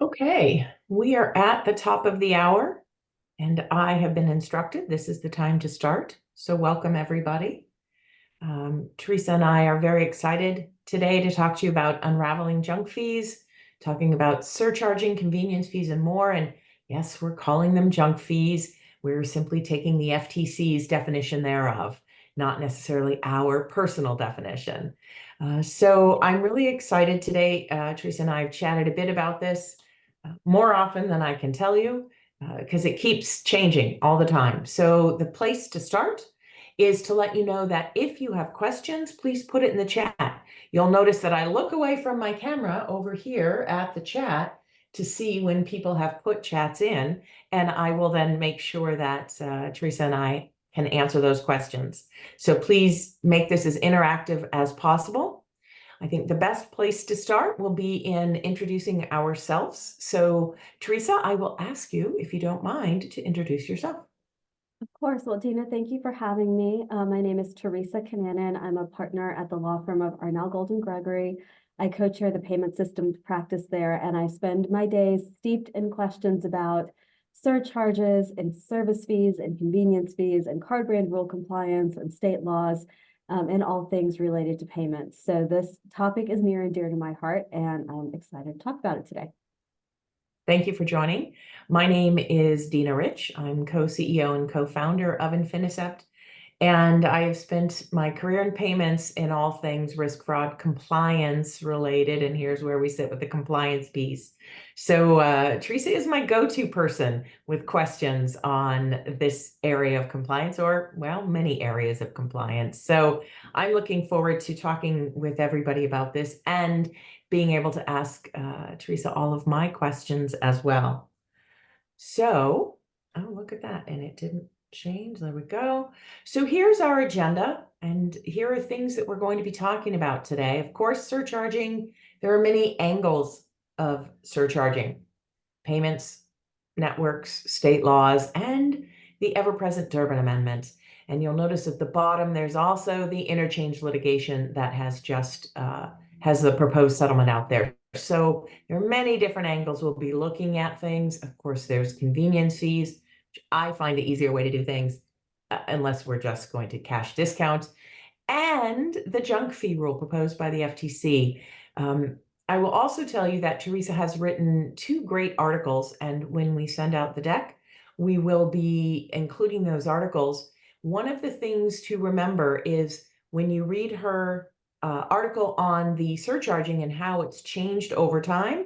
Okay, we are at the top of the hour, and I have been instructed this is the time to start. So welcome, everybody. Teresa and I are very excited today to talk to you about unraveling junk fees, talking about surcharging, convenience fees, and more. And yes, we're calling them junk fees. We're simply taking the FTC's definition thereof, not necessarily our personal definition. So I'm really excited today. Teresa and I have chatted a bit about this more often than I can tell you because it keeps changing all the time. So the place to start is to let you know that if you have questions, please put it in the chat. You'll notice that I look away from my camera over here at the chat to see when people have put chats in, and I will then make sure that Teresa and I can answer those questions. So please make this as interactive as possible. I think the best place to start will be in introducing ourselves. So Teresa, I will ask you, if you don't mind, to introduce yourself. Of course. Well, Dina, thank you for having me. My name is Teresa Kananen. I'm a partner at the law firm of Arnell Golden Gregory. I co-chair the payment systems practice there, and I spend my days steeped in questions about surcharges and service fees and convenience fees and card brand rule compliance and state laws, and all things related to payments. So this topic is near and dear to my heart, and I'm excited to talk about it today. Thank you for joining. My name is Dina Rich. I'm co-CEO and co-founder of Infinicept, and I have spent my career in payments in all things risk, fraud, compliance related, and here's where we sit with the compliance piece. So Teresa is my go-to person with questions on this area of compliance, or, well, many areas of compliance. So I'm looking forward to talking with everybody about this and being able to ask Teresa all of my questions as well. So, oh, look at that. And it didn't change. There we go. So here's our agenda. And here are things that we're going to be talking about today. Of course, surcharging. There are many angles of surcharging: payments, networks, state laws, and the ever-present Durbin Amendment. And you'll notice at the bottom, there's also the interchange litigation that has just has the proposed settlement out there. So there are many different angles we'll be looking at things. Of course, there's convenience fees, which I find the easier way to do things, unless we're just going to cash discount, and the junk fee rule proposed by the FTC. I will also tell you that Teresa has written 2 great articles, and when we send out the deck, we will be including those articles. One of the things to remember is when you read her article on the surcharging and how it's changed over time,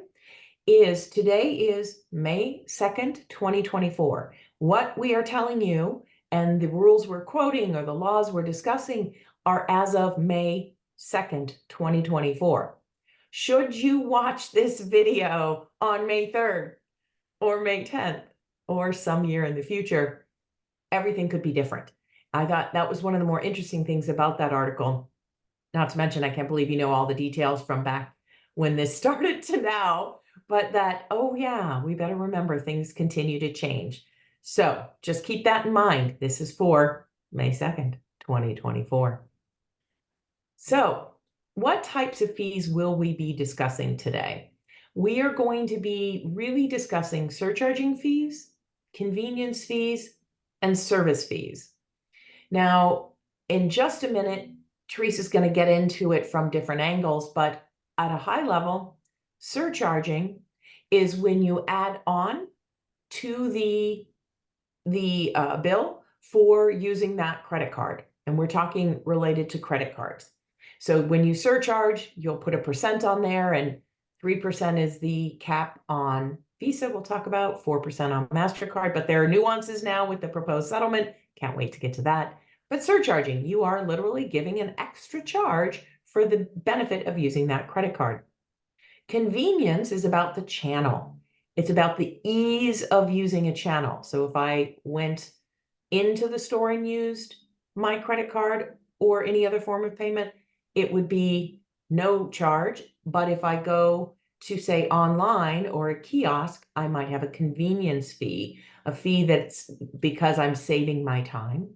is today is May 2nd, 2024. What we are telling you and the rules we're quoting or the laws we're discussing are as of May 2nd, 2024. Should you watch this video on May 3rd or May 10th or some year in the future, everything could be different. I thought that was one of the more interesting things about that article. Not to mention, I can't believe you know all the details from back when this started to now, but that, oh yeah, we better remember things continue to change. So just keep that in mind. This is for May 2nd, 2024. So what types of fees will we be discussing today? We are going to be really discussing surcharging fees, convenience fees, and service fees. Now, in just a minute, Teresa's going to get into it from different angles, but at a high level, surcharging is when you add on to the bill for using that credit card. And we're talking related to credit cards. So when you surcharge, you'll put a percent on there, and 3% is the cap on Visa. We'll talk about 4% on MasterCard, but there are nuances now with the proposed settlement. Can't wait to get to that. But surcharging, you are literally giving an extra charge for the benefit of using that credit card. Convenience is about the channel. It's about the ease of using a channel. So if I went into the store and used my credit card or any other form of payment, it would be no charge. But if I go to, say, online or a kiosk, I might have a convenience fee, a fee that's because I'm saving my time.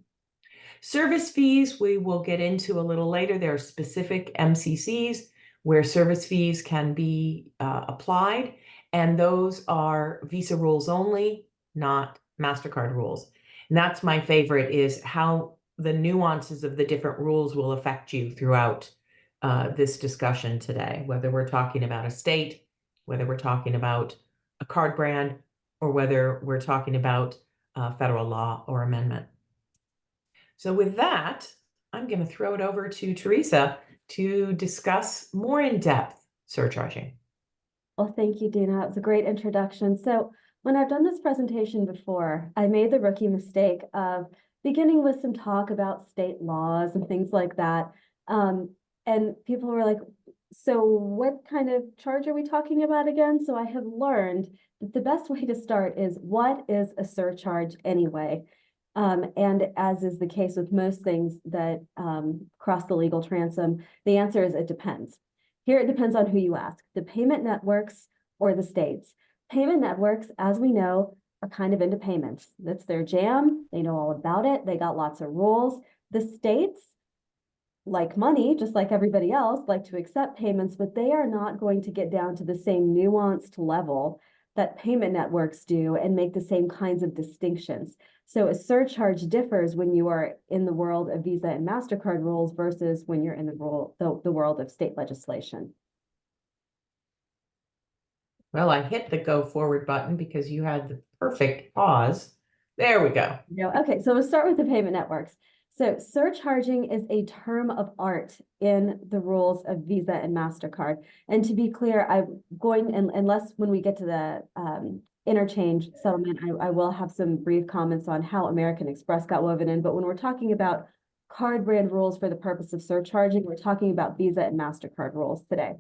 Service fees, we will get into a little later. There are specific MCCs where service fees can be applied. And those are Visa rules only, not MasterCard rules. And that's my favorite, is how the nuances of the different rules will affect you throughout this discussion today, whether we're talking about a state, whether we're talking about a card brand, or whether we're talking about federal law or amendment. So with that, I'm going to throw it over to Teresa to discuss more in depth surcharging. Well, thank you, Dina. It was a great introduction. So when I've done this presentation before, I made the rookie mistake of beginning with some talk about state laws and things like that. And people were like, so what kind of charge are we talking about again? So I have learned that the best way to start is, what is a surcharge anyway? And as is the case with most things that cross the legal transom, the answer is it depends. Here it depends on who you ask, the payment networks or the states. Payment networks, as we know, are kind of into payments. That's their jam. They know all about it. They got lots of rules. The states, like money, just like everybody else, like to accept payments, but they are not going to get down to the same nuanced level that payment networks do and make the same kinds of distinctions. So a surcharge differs when you are in the world of Visa and MasterCard rules versus when you're in the world of state legislation. Well, I hit the go forward button because you had the perfect pause. There we go. Okay, so we'll start with the payment networks. So surcharging is a term of art in the rules of Visa and MasterCard. And to be clear, I'm going, and unless when we get to the interchange settlement, I will have some brief comments on how American Express got woven in. But when we're talking about card brand rules for the purpose of surcharging, we're talking about Visa and MasterCard rules today.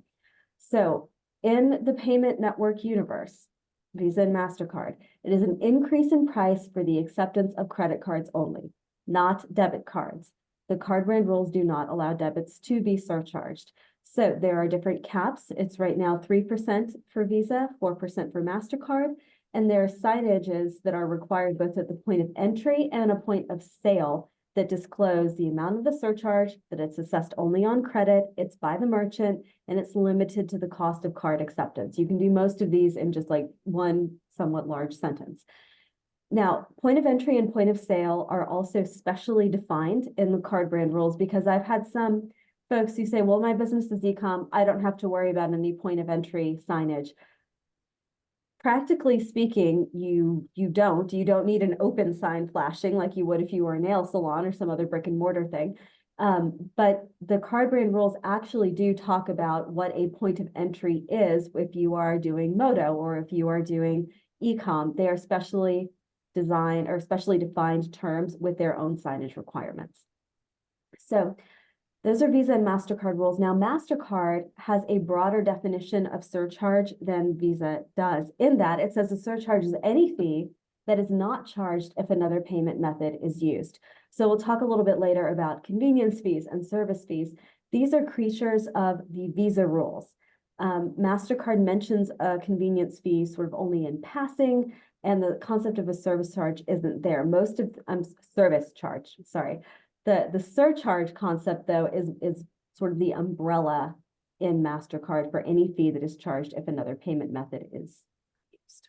So in the payment network universe, Visa and MasterCard, it is an increase in price for the acceptance of credit cards only, not debit cards. The card brand rules do not allow debits to be surcharged. So there are different caps. It's right now 3% for Visa, 4% for MasterCard, and there are signages that are required both at the point of entry and a point of sale that disclose the amount of the surcharge, that it's assessed only on credit, it's by the merchant, and it's limited to the cost of card acceptance. You can do most of these in just like one somewhat large sentence. Now, point of entry and point of sale are also specially defined in the card brand rules, because I've had some folks who say, well, my business is e-com, I don't have to worry about any point of entry signage. Practically speaking, you don't need an open sign flashing like you would if you were a nail salon or some other brick and mortar thing. But the card brand rules actually do talk about what a point of entry is if you are doing Moto or if you are doing e-com. They are specially designed or specially defined terms with their own signage requirements. So those are Visa and MasterCard rules. Now, MasterCard has a broader definition of surcharge than Visa does, in that it says a surcharge is any fee that is not charged if another payment method is used. So we'll talk a little bit later about convenience fees and service fees. These are creatures of the Visa rules. MasterCard mentions a convenience fee sort of only in passing, and the concept of a service charge isn't there. Most of service charge, sorry. The surcharge concept, though, is sort of the umbrella in MasterCard for any fee that is charged if another payment method is used.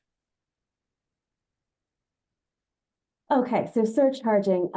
Okay, so surcharging.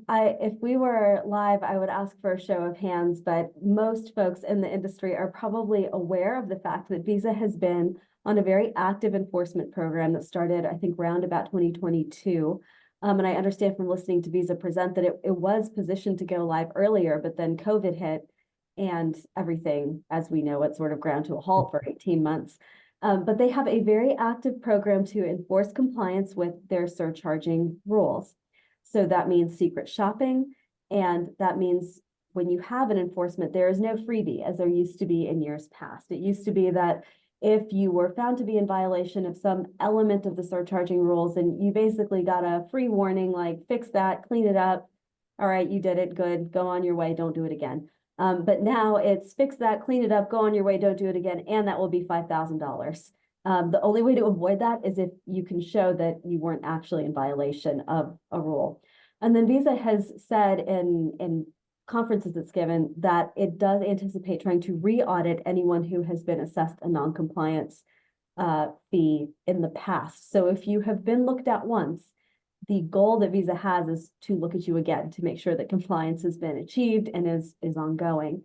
If we were live, I would ask for a show of hands, but most folks in the industry are probably aware of the fact that Visa has been on a very active enforcement program that started, I think, around about 2022. And I understand from listening to Visa present that it was positioned to go live earlier, but then COVID hit and everything, as we know, it sort of ground to a halt for 18 months. But they have a very active program to enforce compliance with their surcharging rules. So that means secret shopping, and that means when you have an enforcement, there is no freebie as there used to be in years past. It used to be that if you were found to be in violation of some element of the surcharging rules, and you basically got a free warning, like fix that, clean it up. All right, you did it, good, go on your way, don't do it again. But now it's fix that, clean it up, go on your way, don't do it again, and that will be $5,000. The only way to avoid that is if you can show that you weren't actually in violation of a rule. And then Visa has said in conferences it's given that it does anticipate trying to re-audit anyone who has been assessed a non-compliance fee in the past. So if you have been looked at once, the goal that Visa has is to look at you again to make sure that compliance has been achieved and is ongoing.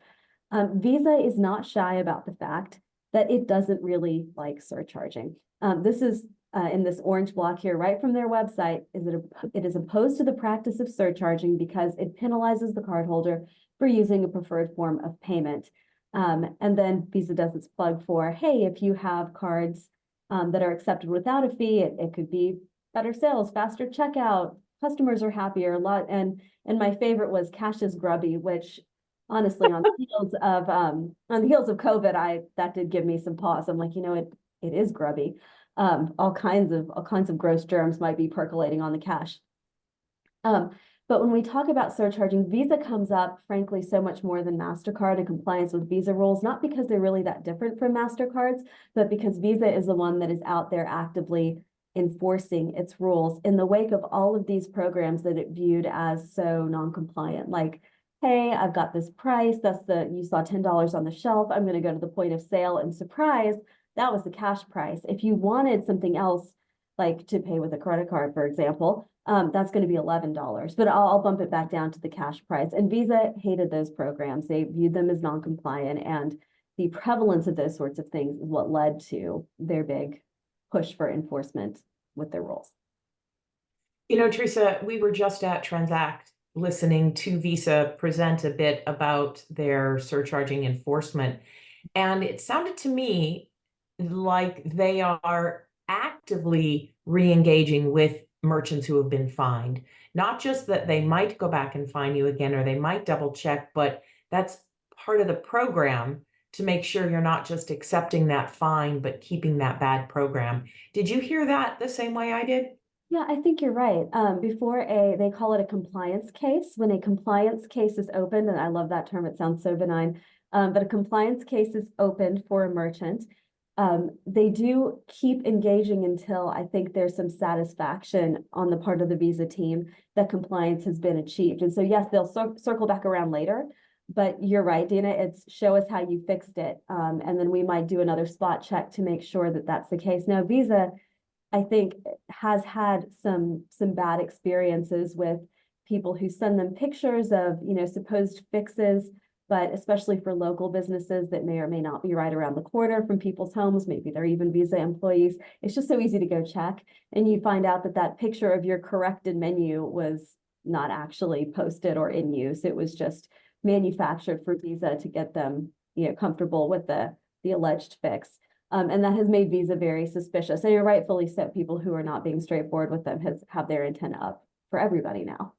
Visa is not shy about the fact that it doesn't really like surcharging. This is in this orange block here, right from their website, it is opposed to the practice of surcharging because it penalizes the cardholder for using a preferred form of payment. And then Visa does its plug for, hey, if you have cards that are accepted without a fee, it could be better sales, faster checkout, customers are happier, a lot. And my favorite was cash is grubby, which honestly on the heels of COVID, that did give me some pause. I'm like, it is grubby. All kinds of gross germs might be percolating on the cash. But when we talk about surcharging, Visa comes up, frankly, so much more than MasterCard in compliance with Visa rules, not because they're really that different from MasterCards, but because Visa is the one that is out there actively enforcing its rules in the wake of all of these programs that it viewed as so non-compliant. Like, hey, I've got this price, you saw $10 on the shelf, I'm going to go to the point of sale and surprise, that was the cash price. If you wanted something else, like to pay with a credit card, for example, that's going to be $11, but I'll bump it back down to the cash price. And Visa hated those programs. They viewed them as non-compliant, and the prevalence of those sorts of things is what led to their big push for enforcement with their rules. Teresa, we were just at Transact listening to Visa present a bit about their surcharging enforcement. And it sounded to me like they are actively re-engaging with merchants who have been fined. Not just that they might go back and fine you again, or they might double check, but that's part of the program to make sure you're not just accepting that fine, but keeping that bad program. Did you hear that the same way I did? Yeah, I think you're right. They call it a compliance case. When a compliance case is opened, and I love that term, it sounds so benign, but a compliance case is opened for a merchant. They do keep engaging until I think there's some satisfaction on the part of the Visa team that compliance has been achieved. And so, yes, they'll circle back around later, but you're right, Dina, it's show us how you fixed it. And then we might do another spot check to make sure that that's the case. Now, Visa, I think, has had some bad experiences with people who send them pictures of, supposed fixes, but especially for local businesses that may or may not be right around the corner from people's homes, maybe they're even Visa employees. It's just so easy to go check, and you find out that that picture of your corrected menu was not actually posted or in use. It was just manufactured for Visa to get them, comfortable with the alleged fix. And that has made Visa very suspicious. And you're rightfully so. People who are not being straightforward with them have their antenna up for everybody now.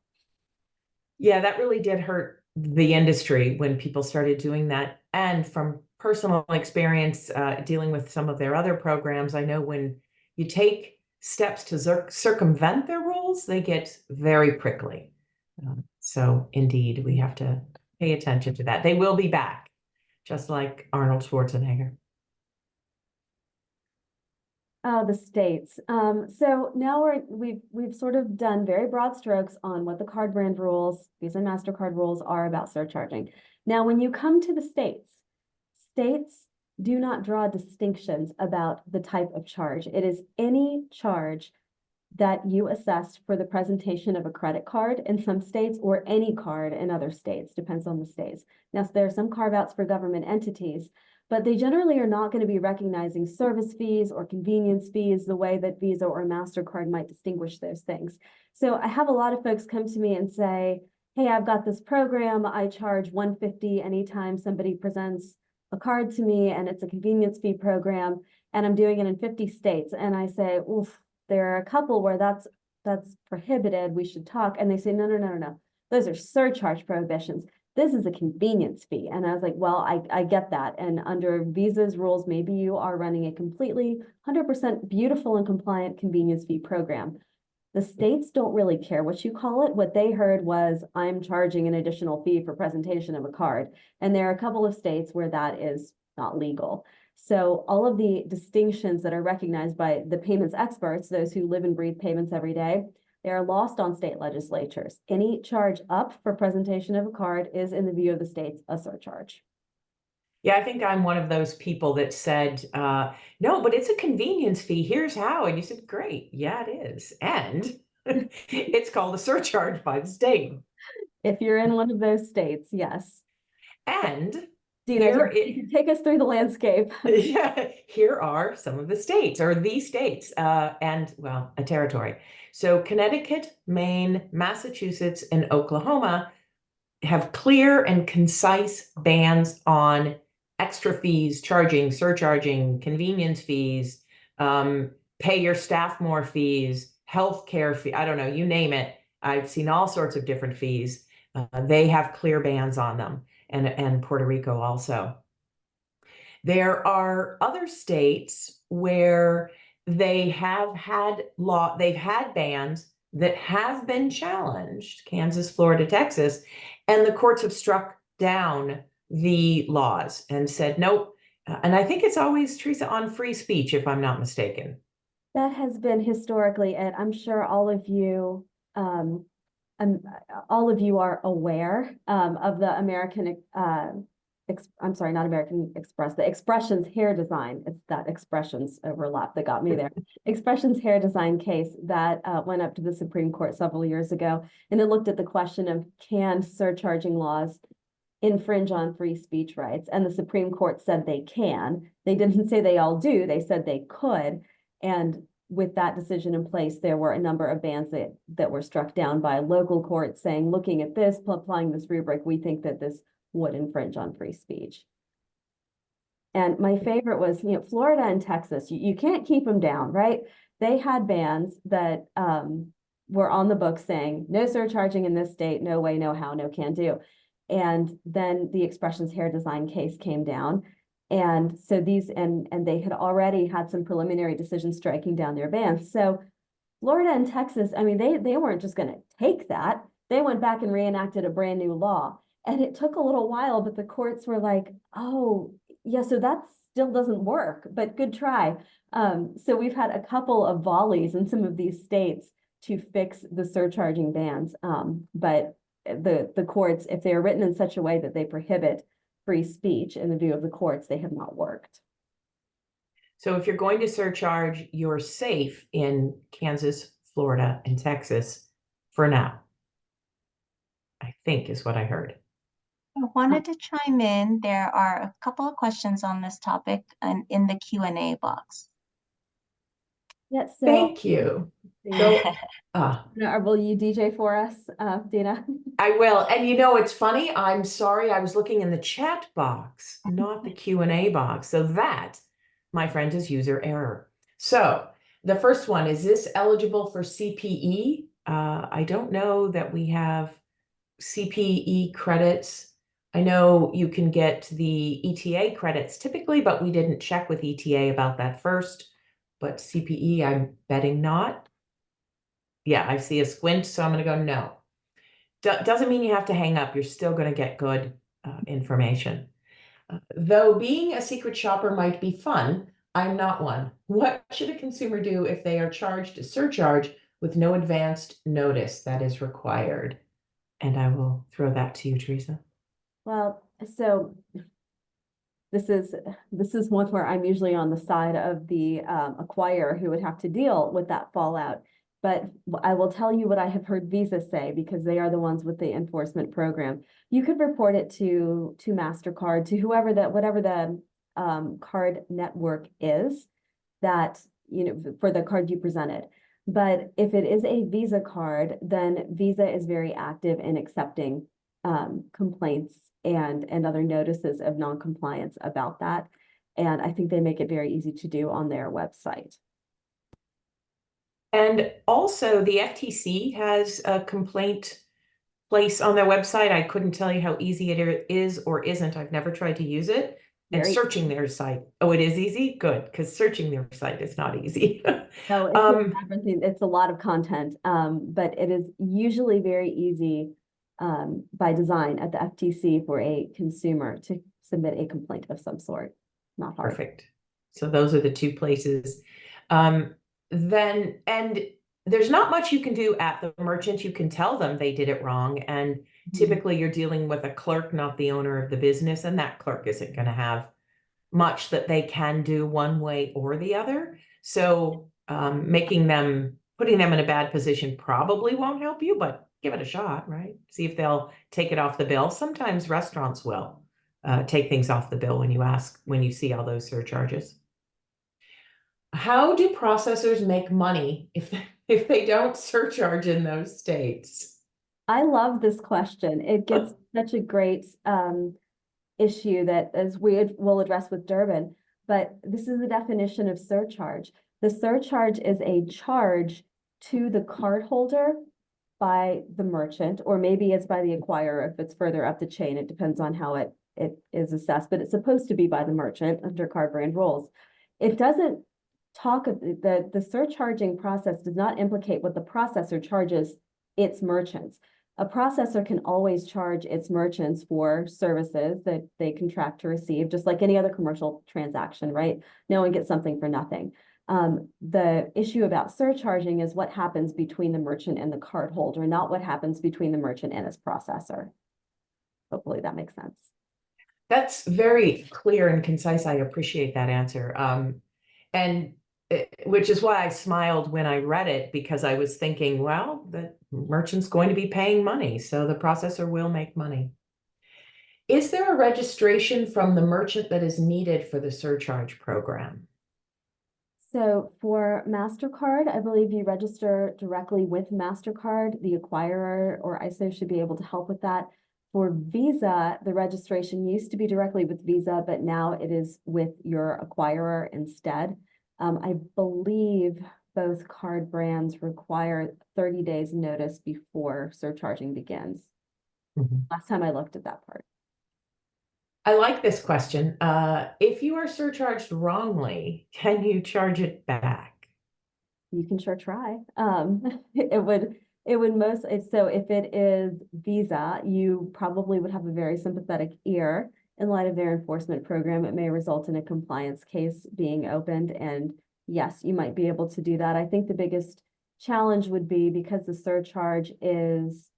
Yeah, that really did hurt the industry when people started doing that. And from personal experience, dealing with some of their other programs, I know when you take steps to circumvent their rules, they get very prickly. So indeed, we have to pay attention to that. They will be back, just like Arnold Schwarzenegger. The states. So now we've sort of done very broad strokes on what the card brand rules, Visa and MasterCard rules are about surcharging. Now, when you come to the states do not draw distinctions about the type of charge. It is any charge that you assessed for the presentation of a credit card in some states or any card in other states, depends on the states. Now, so there are some carve outs for government entities, but they generally are not going to be recognizing service fees or convenience fees the way that Visa or MasterCard might distinguish those things. So I have a lot of folks come to me and say, hey, I've got this program, I charge $150 anytime somebody presents a card to me, and it's a convenience fee program, and I'm doing it in 50 states. And I say, oof, there are a couple where that's prohibited, we should talk. And they say, no. Those are surcharge prohibitions. This is a convenience fee. And I was like, well, I get that. And under Visa's rules, maybe you are running a completely 100% beautiful and compliant convenience fee program. The states don't really care what you call it. What they heard was, I'm charging an additional fee for presentation of a card. And there are a couple of states where that is not legal. So all of the distinctions that are recognized by the payments experts, those who live and breathe payments every day, they are lost on state legislatures. Any charge up for presentation of a card is, in the view of the states, a surcharge. Yeah, I think I'm one of those people that said, no, but it's a convenience fee. Here's how. And you said, great. Yeah, it is. And it's called a surcharge by the state. If you're in one of those states, yes. But And Dina, here you it can take us through the landscape. yeah, here are some of the states or the states and well, a territory. So Connecticut, Maine, Massachusetts, and Oklahoma have clear and concise bans on extra fees, charging, surcharging, convenience fees, pay your staff more fees, healthcare fee. I don't know, you name it. I've seen all sorts of different fees. They have clear bans on them, and Puerto Rico also. There are other states where they've had bans that have been challenged, Kansas, Florida, Texas, and the courts have struck down the laws and said, nope. And I think it's always, Teresa, on free speech, if I'm not mistaken. That has been historically, and I'm sure um, all of you are aware of the I'm sorry, not American Express, the Expressions hair design. It's that Expressions overlap that got me there. Expressions hair design case that went up to the Supreme Court several years ago, and it looked at the question of can surcharging laws infringe on free speech rights? And the Supreme Court said they can. They didn't say they all do, they said they could. And with that decision in place, there were a number of bans that were struck down by local courts saying, looking at this, applying this rubric, we think that this would infringe on free speech. And my favorite was, Florida and Texas, you can't keep them down, right? They had bans that were on the book saying no surcharging in this state, no way, no how, no can do. And then the Expressions hair design case came down. And so and they had already had some preliminary decisions striking down their bans. So Florida and Texas, I mean, they weren't just going to take that. They went back and reenacted a brand new law. And it took a little while, but the courts were like, oh, yeah, so that still doesn't work, but good try. So we've had a couple of volleys in some of these states to fix the surcharging bans. But the courts, if they are written in such a way that they prohibit free speech in the view of the courts, they have not worked. So if you're going to surcharge, you're safe in Kansas, Florida, and Texas for now, I think is what I heard. I wanted to chime in. There are a couple of questions on this topic and in the Q&A box. Yeah, so Thank you. So, will you DJ for us, Dina? I will. And it's funny. I'm sorry. I was looking in the chat box, not the Q&A box. So that, my friend, is user error. So the first one, is this eligible for CPE? I don't know that we have CPE credits. I know you can get the ETA credits typically, but we didn't check with ETA about that first. But CPE, I'm betting not. Yeah, I see a squint, so I'm going to go no. Doesn't mean you have to hang up. You're still going to get good information. Though being a secret shopper might be fun, I'm not one. What should a consumer do if they are charged a surcharge with no advanced notice that is required? And I will throw that to you, Teresa. Well, so this is one where I'm usually on the side of the acquirer who would have to deal with that fallout. But I will tell you what I have heard Visa say, because they are the ones with the enforcement program. You could report it to MasterCard, to whatever the card network is that, for the card you presented. But if it is a Visa card, then Visa is very active in accepting complaints and other notices of non-compliance about that. And I think they make it very easy to do on their website. And also the FTC has a complaint place on their website. I couldn't tell you how easy it is or isn't. I've never tried to use it. And searching their site. Oh, it is easy? Good, because searching their site is not easy. No, it's a lot of content, but it is usually very easy by design at the FTC for a consumer to submit a complaint of some sort. Not hard. Perfect. So those are the two places. Then, and there's not much you can do at the merchant. You can tell them they did it wrong. And typically you're dealing with a clerk, not the owner of the business. And that clerk isn't going to have much that they can do one way or the other. So putting them in a bad position probably won't help you, but give it a shot, right? See if they'll take it off the bill. Sometimes restaurants will take things off the bill when you see all those surcharges. How do processors make money if they don't surcharge in those states? I love this question. It gets such a great issue that as will address with Durbin, but this is the definition of surcharge. The surcharge is a charge to the cardholder by the merchant, or maybe it's by the acquirer if it's further up the chain. It depends on how it is assessed, but it's supposed to be by the merchant under card brand rules. It doesn't talk of the surcharging process does not implicate what the processor charges its merchants. A processor can always charge its merchants for services that they contract to receive, just like any other commercial transaction, right? No one gets something for nothing. The issue about surcharging is what happens between the merchant and the cardholder, not what happens between the merchant and its processor. Hopefully that makes sense. That's very clear and concise. I appreciate that answer. Which is why I smiled when I read it, because I was thinking, well, the merchant's going to be paying money, so the processor will make money. Is there a registration from the merchant that is needed for the surcharge program? So for MasterCard, I believe you register directly with MasterCard. The acquirer or ISO should be able to help with that. For Visa, the registration used to be directly with Visa, but now it is with your acquirer instead. I believe both card brands require 30 days notice before surcharging begins. Last time I looked at that part. I like this question. If you are surcharged wrongly, can you charge it back? You can sure try. It would most, so if it is Visa, you probably would have a very sympathetic ear. In light of their enforcement program, it may result in a compliance case being opened. And yes, you might be able to do that. I think the biggest challenge would be because the surcharge is,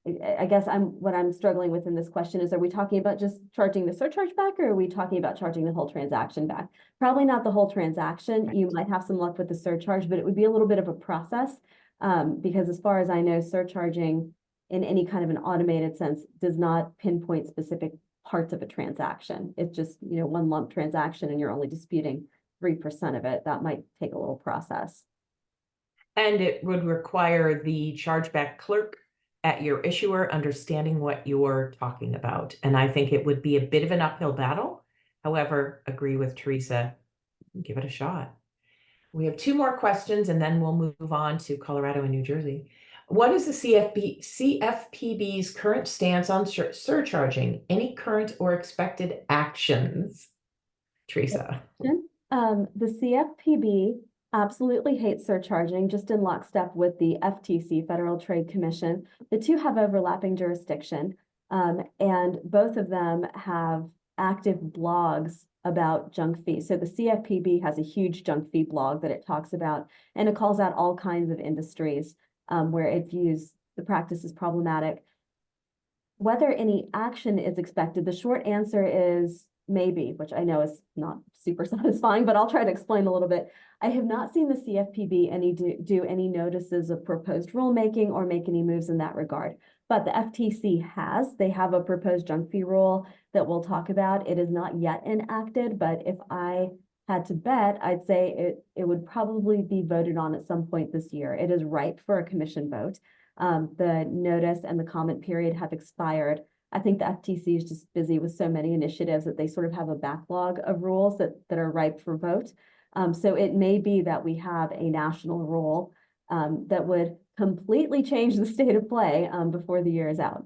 I guess what I'm struggling with in this question is, are we talking about just charging the surcharge back, or are we talking about charging the whole transaction back? Probably not the whole transaction. You might have some luck with the surcharge, but it would be a little bit of a process. Because as far as I know, surcharging in any kind of an automated sense does not pinpoint specific parts of a transaction. It's just, one lump transaction and you're only disputing 3% of it. That might take a little process. And it would require the chargeback clerk at your issuer understanding what you're talking about. And I think it would be a bit of an uphill battle. However, agree with Teresa, give it a shot. We have two more questions and then we'll move on to Colorado and New Jersey. What is the CFPB's current stance on surcharging? Any current or expected actions? Teresa. The CFPB absolutely hates surcharging, just in lockstep with the FTC, Federal Trade Commission. The two have overlapping jurisdiction, and both of them have active blogs about junk fees. So the CFPB has a huge junk fee blog that it talks about, and it calls out all kinds of industries where it views the practice as problematic. Whether any action is expected, the short answer is maybe, which I know is not super satisfying, but I'll try to explain a little bit. I have not seen the CFPB do any notices of proposed rulemaking or make any moves in that regard. But the FTC has. They have a proposed junk fee rule that we'll talk about. It is not yet enacted, but if I had to bet, I'd say it would probably be voted on at some point this year. It is ripe for a commission vote. The notice and the comment period have expired. I think the FTC is just busy with so many initiatives that they sort of have a backlog of rules that are ripe for vote. So it may be that we have a national rule that would completely change the state of play before the year is out.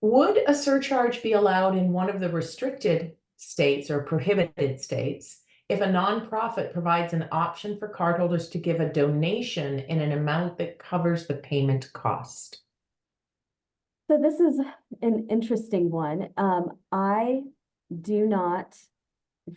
Would a surcharge be allowed in one of the restricted states or prohibited states if a nonprofit provides an option for cardholders to give a donation in an amount that covers the payment cost? So this is an interesting one. I do not,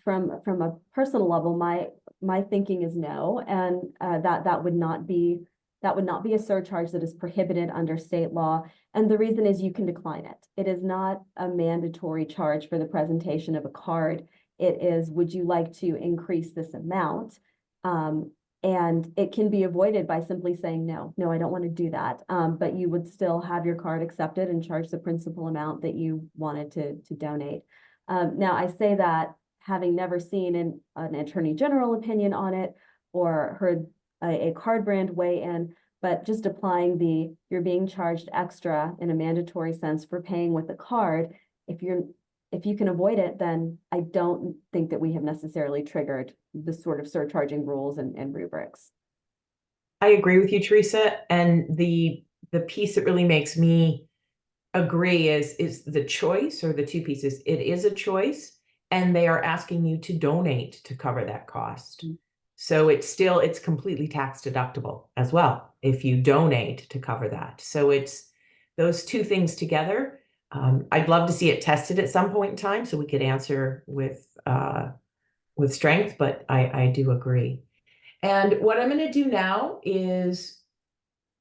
from a personal level, my my thinking is no, and that would not be a surcharge that is prohibited under state law. And the reason is you can decline it. It is not a mandatory charge for the presentation of a card. It is, would you like to increase this amount? And it can be avoided by simply saying, no, I don't want to do that. But you would still have your card accepted and charge the principal amount that you wanted to donate. Now, I say that having never seen an attorney general opinion on it or heard a card brand weigh in, but just applying you're being charged extra in a mandatory sense for paying with a card. If you can avoid it, then I don't think that we have necessarily triggered the sort of surcharging rules and rubrics. I agree with you, Teresa. And the piece that really makes me agree is the choice, or the two pieces. It is a choice, and they are asking you to donate to cover that cost. Mm-hmm. So it's completely tax deductible as well if you donate to cover that. So it's those two things together. I'd love to see it tested at some point in time so we could answer with strength, but I do agree. And what I'm going to do now is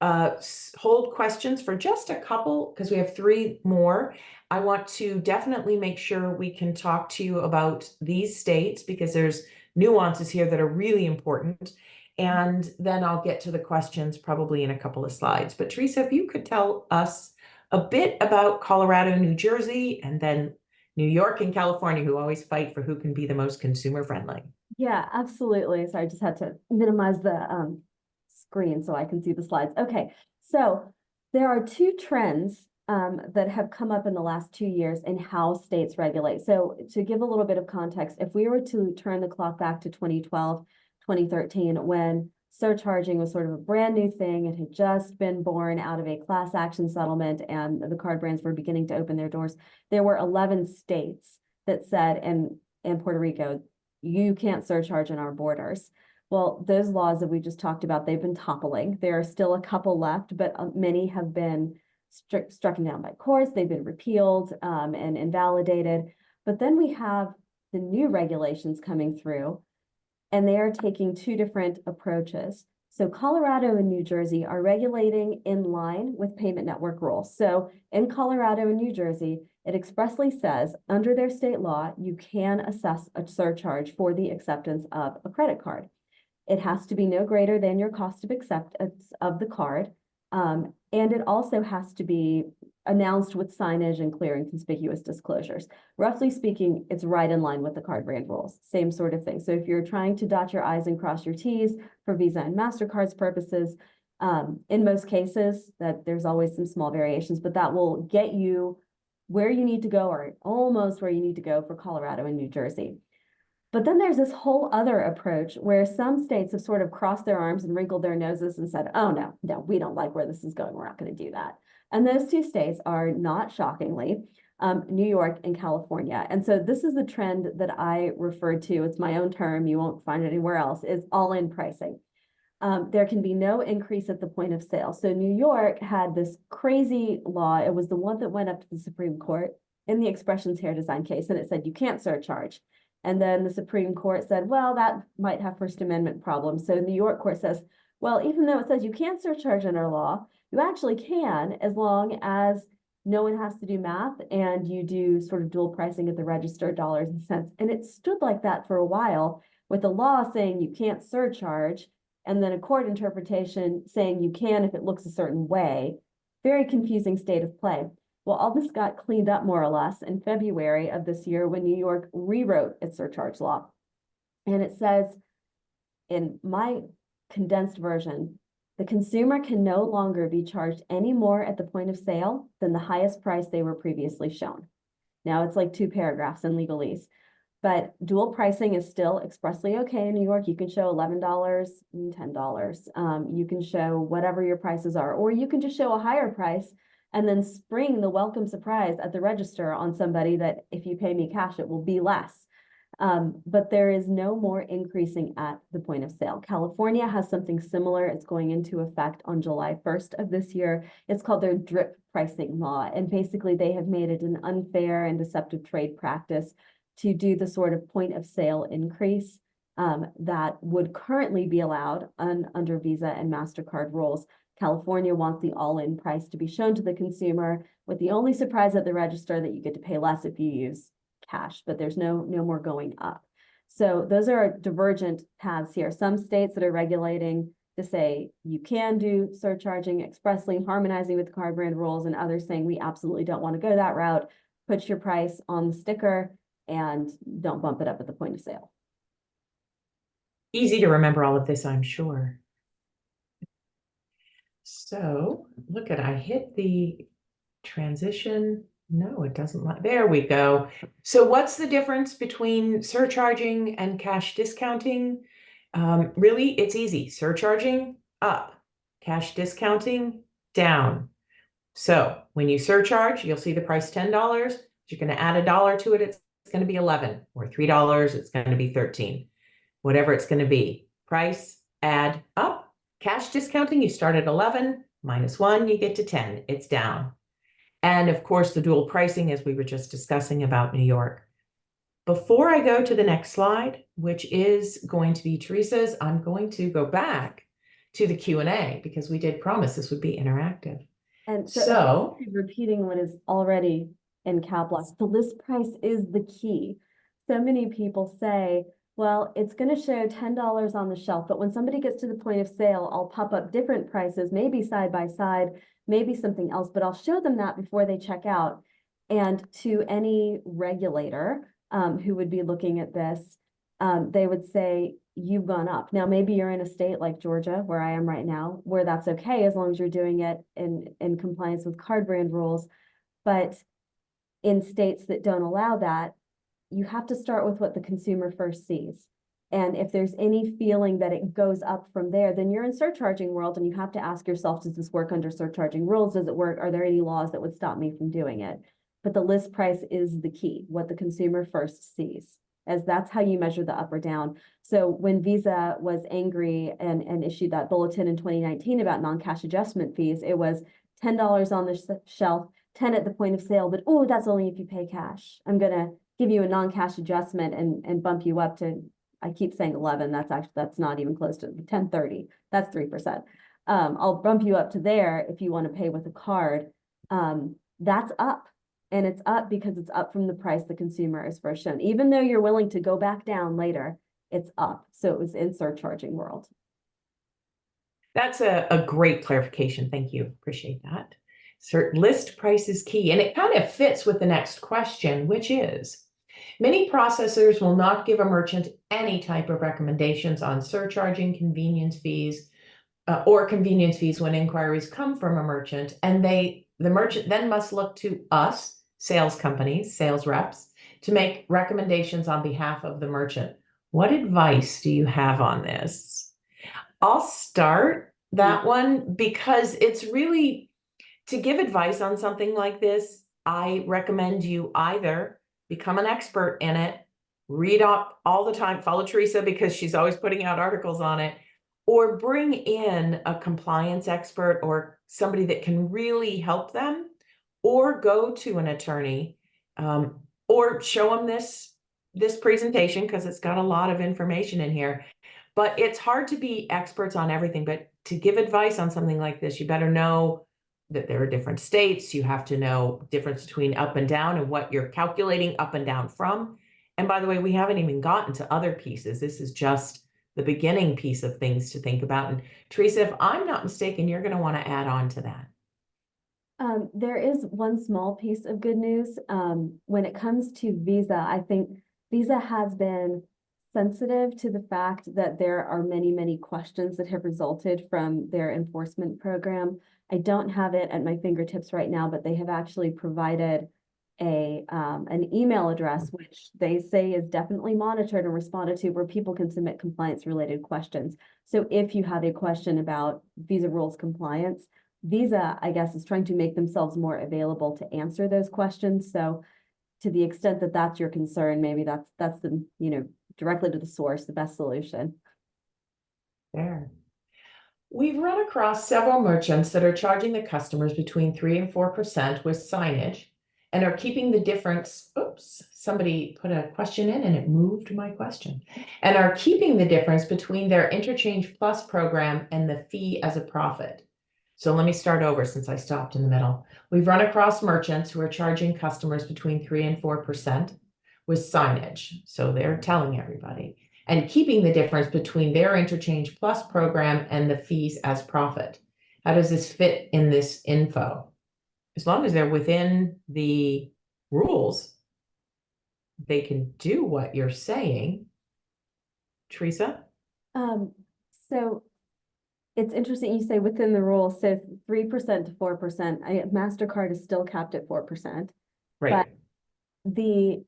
hold questions for just a couple, because we have 3 more. I want to definitely make sure we can talk to you about these states, because there's nuances here that are really important. And then I'll get to the questions probably in a couple of slides. But Teresa, if you could tell us a bit about Colorado, New Jersey, and then New York and California, who always fight for who can be the most consumer friendly. Yeah, absolutely. Sorry, I just had to minimize the screen so I can see the slides. Okay, so there are 2 trends that have come up in the last 2 years in how states regulate. So to give a little bit of context, if we were to turn the clock back to 2012, 2013, when surcharging was sort of a brand new thing, it had just been born out of a class action settlement and the card brands were beginning to open their doors. There were 11 states that said, and Puerto Rico, you can't surcharge in our borders. Well, those laws that we just talked about, they've been toppling. There are still a couple left, but many have been struck down by courts. They've been repealed and invalidated. But then we have the new regulations coming through, and they are taking 2 different approaches. So Colorado and New Jersey are regulating in line with payment network rules. So in Colorado and New Jersey, it expressly says under their state law, you can assess a surcharge for the acceptance of a credit card. It has to be no greater than your cost of acceptance of the card. And it also has to be announced with signage and clear and conspicuous disclosures. Roughly speaking, it's right in line with the card brand rules, same sort of thing. So if you're trying to dot your I's and cross your T's for Visa and MasterCard's purposes, in most cases, that there's always some small variations, but that will get you where you need to go, or almost where you need to go for Colorado and New Jersey. But then there's this whole other approach where some states have sort of crossed their arms and wrinkled their noses and said, oh, no, we don't like where this is going. We're not going to do that. And those 2 states are, not shockingly, New York and California. And so this is the trend that I referred to. It's my own term. You won't find it anywhere else, is all-in pricing. There can be no increase at the point of sale. So New York had this crazy law. It was the one that went up to the Supreme Court in the Expressions hair design case, and it said you can't surcharge. And then the Supreme Court said, well, that might have First Amendment problems. So the New York court says, well, even though it says you can't surcharge under law, you actually can, as long as no one has to do math and you do sort of dual pricing at the register, dollars and cents. And it stood like that for a while, with the law saying you can't surcharge, and then a court interpretation saying you can if it looks a certain way. Very confusing state of play. Well, all this got cleaned up more or less in February of this year when New York rewrote its surcharge law. And it says, in my condensed version, the consumer can no longer be charged any more at the point of sale than the highest price they were previously shown. Now it's like 2 paragraphs in legalese, but dual pricing is still expressly okay in New York. You can show $11 and $10. You can show whatever your prices are, or you can just show a higher price and then spring the welcome surprise at the register on somebody that if you pay me cash, it will be less. But there is no more increasing at the point of sale. California has something similar. It's going into effect on July 1st of this year. It's called their drip pricing law. And basically they have made it an unfair and deceptive trade practice to do the sort of point of sale increase that would currently be allowed under Visa and MasterCard rules. California wants the all-in price to be shown to the consumer, with the only surprise at the register that you get to pay less if you use cash, but there's no more going up. So those are divergent paths here. Some states that are regulating to say you can do surcharging expressly, harmonizing with card brand rules, and others saying we absolutely don't want to go that route. Put your price on the sticker and don't bump it up at the point of sale. Easy to remember all of this, I'm sure. So look at, I hit the transition. No, it doesn't like, there we go. So what's the difference between surcharging and cash discounting? Really, it's easy. Surcharging up, cash discounting down. So when you surcharge, you'll see the price $10. You're going to add $1 to it, it's going to be 11, or $3, it's going to be 13, whatever it's going to be. Price add up. Cash discounting, you start at 11, minus 1, you get to 10, it's down. And of course, the dual pricing, as we were just discussing about New York. Before I go to the next slide, which is going to be Teresa's, I'm going to go back to the Q&A because we did promise this would be interactive. And So repeating what is already in cap lock, the list price is the key. So many people say, well, it's going to show $10 on the shelf, but when somebody gets to the point of sale, I'll pop up different prices, maybe side by side, maybe something else, but I'll show them that before they check out. And to any regulator who would be looking at this, they would say, you've gone up. Now, maybe you're in a state like Georgia, where I am right now, where that's okay, as long as you're doing it in compliance with card brand rules. But in states that don't allow that, you have to start with what the consumer first sees. And if there's any feeling that it goes up from there, then you're in surcharging world, and you have to ask yourself, does this work under surcharging rules? Does it work? Are there any laws that would stop me from doing it? But the list price is the key, what the consumer first sees, as that's how you measure the up or down. So when Visa was angry and issued that bulletin in 2019 about non-cash adjustment fees, it was $10 on the shelf, 10 at the point of sale, but oh, that's only if you pay cash. I'm gonna give you a non-cash adjustment and bump you up to, I keep saying 11, that's not even close to 10.30, that's 3%. I'll bump you up to there if you want to pay with a card. That's up. And it's up because it's up from the price the consumer is first shown. Even though you're willing to go back down later, it's up. So it was in surcharging world. that's a great clarification. Thank you. Appreciate that. List price is key. And it kind of fits with the next question, which is, many processors will not give a merchant any type of recommendations on surcharging, convenience fees, or convenience fees when inquiries come from a merchant. And the merchant then must look to us, sales companies, sales reps, to make recommendations on behalf of the merchant. What advice do you have on this? I'll start that one because it's really, to give advice on something like this, I recommend you either become an expert in it, read up all the time, follow Teresa because she's always putting out articles on it, or bring in a compliance expert or somebody that can really help them, or go to an attorney, or show them this presentation because it's got a lot of information in here. But it's hard to be experts on everything, but to give advice on something like this, you better know that there are different states. You have to know difference between up and down and what you're calculating up and down from. And by the way, we haven't even gotten to other pieces. This is just the beginning piece of things to think about. And Teresa, if I'm not mistaken, you're going to want to add on to that. There is one small piece of good news. When it comes to Visa, I think Visa has been sensitive to the fact that there are many, many questions that have resulted from their enforcement program. I don't have it at my fingertips right now, but they have actually provided an email address, which they say is definitely monitored and responded to, where people can submit compliance related questions. So if you have a question about Visa rules compliance, Visa, I guess, is trying to make themselves more available to answer those questions. So to the extent that that's your concern, maybe that's the, directly to the source, the best solution. There. We've run across several merchants that are charging the customers between 3 and 4% with signage and are keeping the difference. Oops, somebody put a question in and it moved my question. And are keeping the difference between their Interchange Plus program and the fee as a profit. So let me start over since I stopped in the middle. We've run across merchants who are charging customers between 3 and 4% with signage. So they're telling everybody and keeping the difference between their Interchange Plus program and the fees as profit. How does this fit in this info? As long as they're within the rules, they can do what you're saying. Teresa? So it's interesting you say within the rules, so 3% to 4%. MasterCard is still capped at 4%. Right. The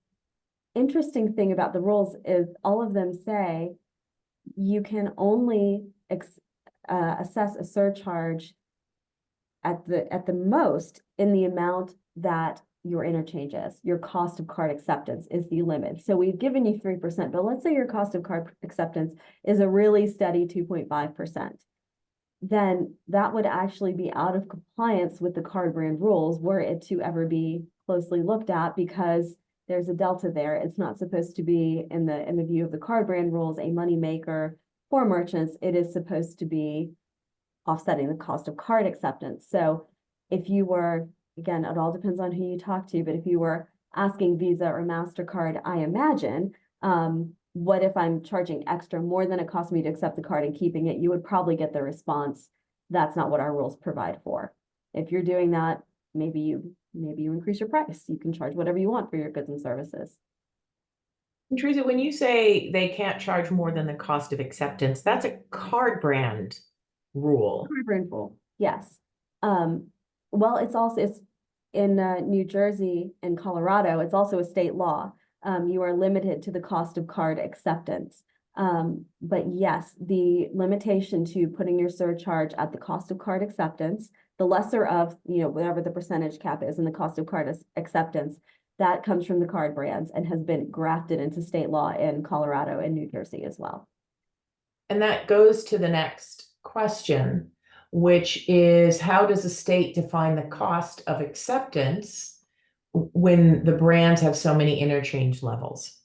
interesting thing about the rules is all of them say you can only assess a surcharge at the most in the amount that your interchange is. Your cost of card acceptance is the limit. So we've given you 3%, but let's say your cost of card acceptance is a really steady 2.5%. Then that would actually be out of compliance with the card brand rules were it to ever be closely looked at, because there's a delta there. It's not supposed to be in the view of the card brand rules a moneymaker for merchants. It is supposed to be offsetting the cost of card acceptance. So if you were, again, it all depends on who you talk to, but if you were asking Visa or MasterCard, I imagine, what if I'm charging extra more than it cost me to accept the card and keeping it, you would probably get the response, that's not what our rules provide for. If you're doing that, maybe you increase your price. You can charge whatever you want for your goods and services. And Teresa, when you say they can't charge more than the cost of acceptance, that's a card brand rule. Card brand rule, yes. Well, it's in New Jersey and Colorado, it's also a state law. You are limited to the cost of card acceptance. But yes, the limitation to putting your surcharge at the cost of card acceptance, the lesser of, whatever the percentage cap is in the cost of card acceptance, that comes from the card brands and has been grafted into state law in Colorado and New Jersey as well. And that goes to the next question, which is how does the state define the cost of acceptance when the brands have so many interchange levels?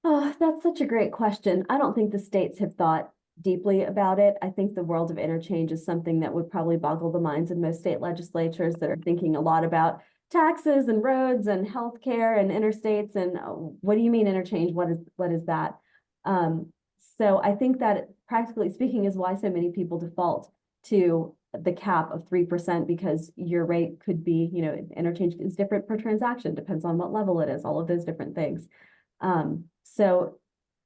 Oh, that's such a great question. I don't think the states have thought deeply about it. I think the world of interchange is something that would probably boggle the minds of most state legislatures that are thinking a lot about taxes and roads and healthcare and interstates and what do you mean interchange? What is that? So I think that practically speaking is why so many people default to the cap of 3%, because your rate could be, interchange is different per transaction, depends on what level it is, all of those different things. So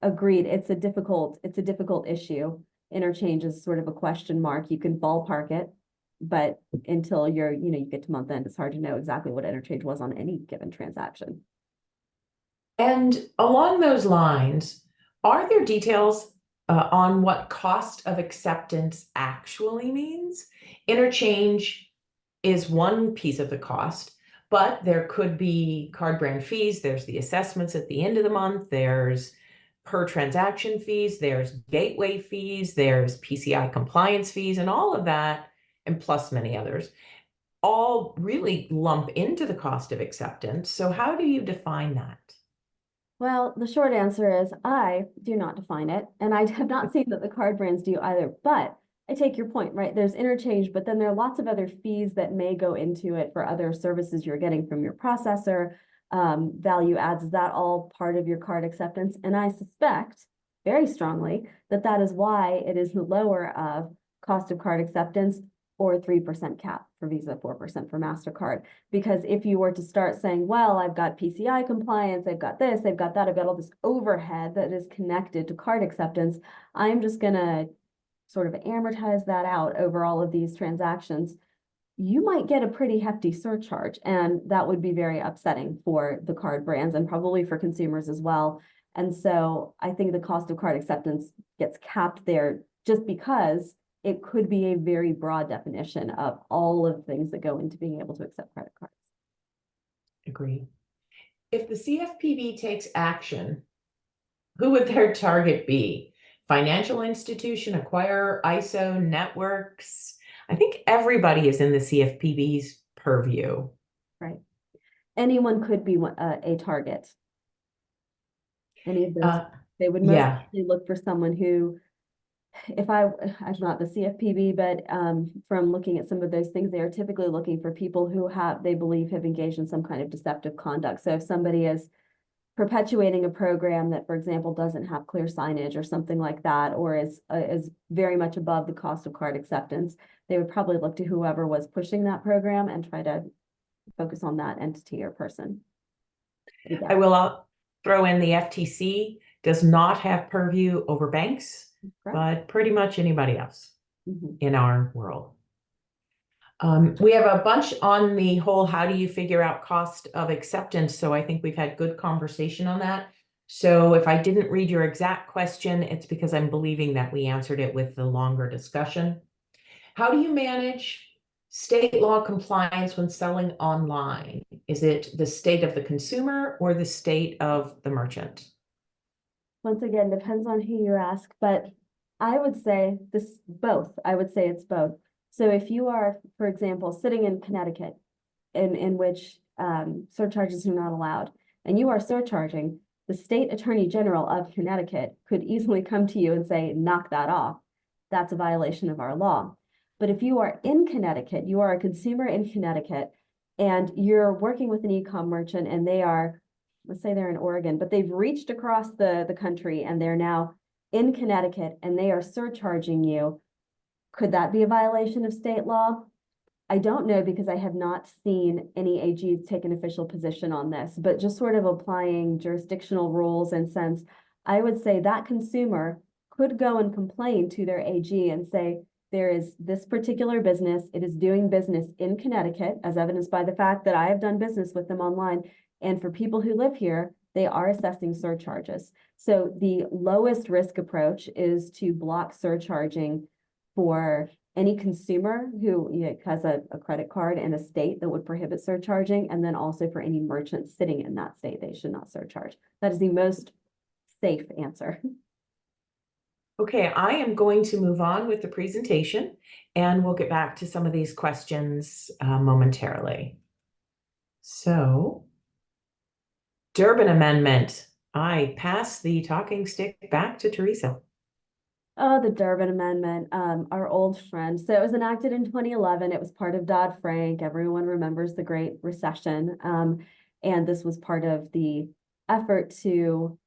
agreed, it's a difficult issue. Interchange is sort of a question mark. You can ballpark it, but until you get to month end, it's hard to know exactly what interchange was on any given transaction. And along those lines, are there details on what cost of acceptance actually means? Interchange is one piece of the cost, but there could be card brand fees. There's the assessments at the end of the month. There's per transaction fees. There's gateway fees. There's PCI compliance fees and all of that, and plus many others, all really lump into the cost of acceptance. So how do you define that? Well, the short answer is I do not define it, and I have not seen that the card brands do either, but I take your point, right? There's interchange, but then there are lots of other fees that may go into it for other services you're getting from your processor, value adds. Is that all part of your card acceptance? And I suspect very strongly that that is why it is the lower of cost of card acceptance or 3% cap for Visa, 4% for MasterCard. Because if you were to start saying, well, I've got PCI compliance, I've got this, I've got that, I've got all this overhead that is connected to card acceptance, I'm just gonna sort of amortize that out over all of these transactions, you might get a pretty hefty surcharge. And that would be very upsetting for the card brands and probably for consumers as well. And so I think the cost of card acceptance gets capped there just because it could be a very broad definition of all of the things that go into being able to accept credit cards. Agreed. If the CFPB takes action, who would their target be? Financial institution, acquirer, ISO, networks? I think everybody is in the CFPB's purview. Right. anyone could be a target. Any of those, they would most Yeah. likely look for someone who, I'm not the CFPB, but from looking at some of those things, they are typically looking for people who they believe have engaged in some kind of deceptive conduct. So if somebody is perpetuating a program that, for example, doesn't have clear signage or something like that, or is very much above the cost of card acceptance, they would probably look to whoever was pushing that program and try to focus on that entity or person. I will throw in the FTC does not have purview over banks, but pretty much anybody else in our world. We have a bunch on the whole, how do you figure out cost of acceptance? So I think we've had good conversation on that. So if I didn't read your exact question, it's because I'm believing that we answered it with the longer discussion. How do you manage state law compliance when selling online? Is it the state of the consumer or the state of the merchant? Once again, depends on who you ask, but I would say both. I would say it's both. So if you are, for example, sitting in Connecticut, in which surcharges are not allowed, and you are surcharging, the state attorney general of Connecticut could easily come to you and say, knock that off. That's a violation of our law. But if you are in Connecticut, you are a consumer in Connecticut, and you're working with an e-com merchant, and they are, let's say they're in Oregon, but they've reached across the country and they're now in Connecticut and they are surcharging you. Could that be a violation of state law? I don't know because I have not seen any AGs take an official position on this, but just sort of applying jurisdictional rules and sense, I would say that consumer could go and complain to their AG and say, there is this particular business, it is doing business in Connecticut, as evidenced by the fact that I have done business with them online. And for people who live here, they are assessing surcharges. So the lowest risk approach is to block surcharging for any consumer who has a credit card in a state that would prohibit surcharging, and then also for any merchant sitting in that state, they should not surcharge. That is the most safe answer. Okay, I am going to move on with the presentation and we'll get back to some of these questions momentarily. So, Durbin Amendment. I pass the talking stick back to Teresa. Oh, the Durbin Amendment, our old friend. So it was enacted in 2011. It was part of Dodd-Frank. Everyone remembers the Great Recession. And this was part of the effort to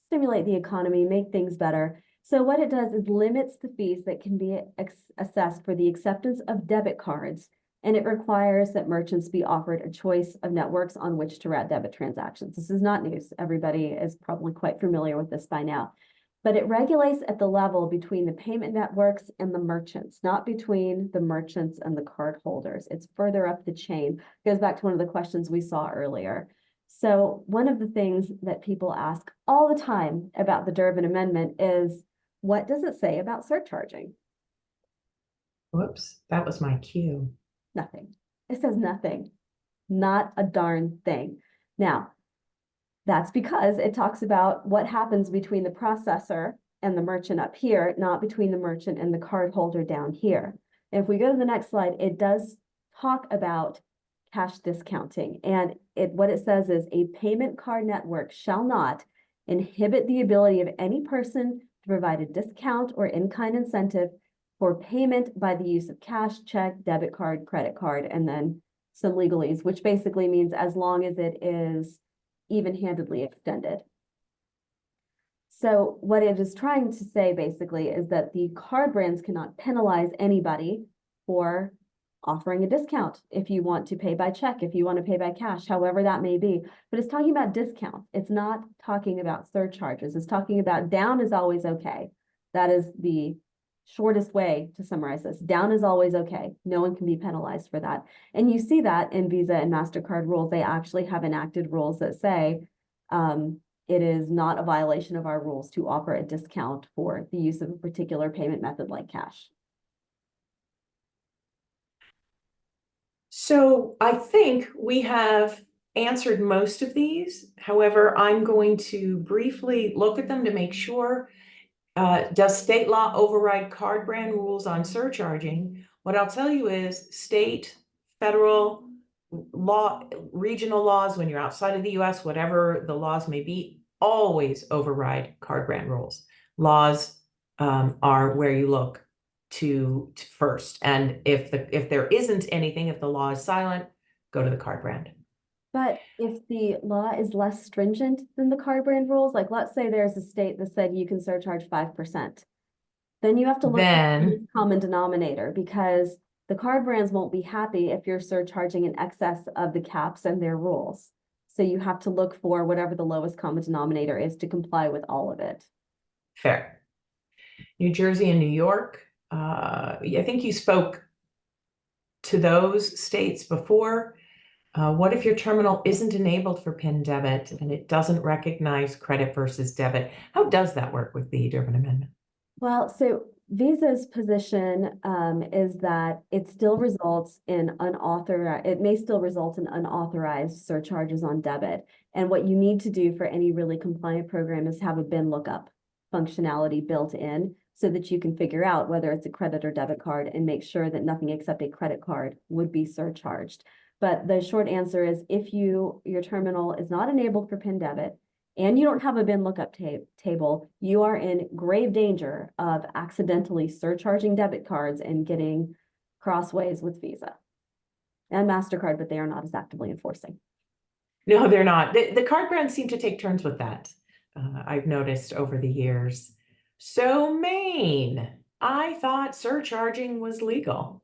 stimulate the economy, make things better. So what it does is limits the fees that can be assessed for the acceptance of debit cards. And it requires that merchants be offered a choice of networks on which to route debit transactions. This is not news. Everybody is probably quite familiar with this by now. But it regulates at the level between the payment networks and the merchants, not between the merchants and the card holders. It's further up the chain. It goes back to one of the questions we saw earlier. So one of the things that people ask all the time about the Durbin Amendment is, what does it say about surcharging? Whoops, that was my cue. Nothing. It says nothing. Not a darn thing. Now, that's because it talks about what happens between the processor and the merchant up here, not between the merchant and the card holder down here. And if we go to the next slide, it does talk about cash discounting. And what it says is a payment card network shall not inhibit the ability of any person to provide a discount or in-kind incentive for payment by the use of cash, check, debit card, credit card, and then some legalese, which basically means as long as it is even-handedly extended. So what it is trying to say basically is that the card brands cannot penalize anybody for offering a discount if you want to pay by check, if you want to pay by cash, however that may be. But it's talking about discounts. It's not talking about surcharges. It's talking about down is always okay. That is the shortest way to summarize this. Down is always okay. No one can be penalized for that. And you see that in Visa and MasterCard rules. They actually have enacted rules that say it is not a violation of our rules to offer a discount for the use of a particular payment method like cash. So I think we have answered most of these. However, I'm going to briefly look at them to make sure. Does state law override card brand rules on surcharging? What I'll tell you is state, federal regional laws, when you're outside of the US, whatever the laws may be, always override card brand rules. Laws are where you look to first. And if there isn't anything, if the law is silent, go to the card brand. But if the law is less stringent than the card brand rules, like let's say there's a state that said you can surcharge 5%, then you have to look for Then the common denominator, because the card brands won't be happy if you're surcharging in excess of the caps and their rules. So you have to look for whatever the lowest common denominator is to comply with all of it. fair. New Jersey and New York, I think you spoke to those states before. What if your terminal isn't enabled for PIN debit and it doesn't recognize credit versus debit? How does that work with the Durbin Amendment? Well, so Visa's position is that it still results in it may still result in unauthorized surcharges on debit. And what you need to do for any really compliant program is have a bin lookup functionality built in so that you can figure out whether it's a credit or debit card and make sure that nothing except a credit card would be surcharged. But the short answer is if your terminal is not enabled for PIN debit, and you don't have a bin lookup table, you are in grave danger of accidentally surcharging debit cards and getting crossways with Visa and MasterCard, but they are not as actively enforcing. No, they're not. The card brands seem to take turns with that. I've noticed over the years. So Maine, I thought surcharging was legal.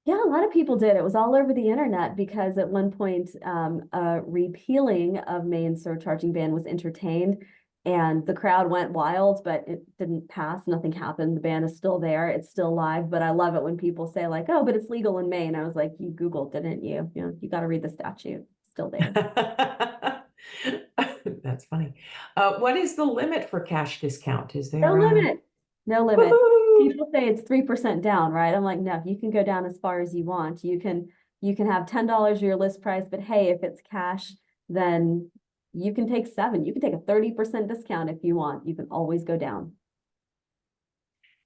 Yeah, a lot of people did. It was all over the internet because at one point, a repealing of Maine's surcharging ban was entertained and the crowd went wild, but it didn't pass. Nothing happened. The ban is still there. It's still live, but I love it when people say like, oh, but it's legal in Maine. I was like, you Googled, didn't you? You know, you got to read the statute. It's still there. That's funny. What is the limit for cash discount? Is No there limit. No limit. Woohoo! People say it's 3% down, right? I'm like, no, you can go down as far as you want. You can have $10 your list price, but hey, if it's cash, then you can take 7. You can take a 30% discount if you want. You can always go down.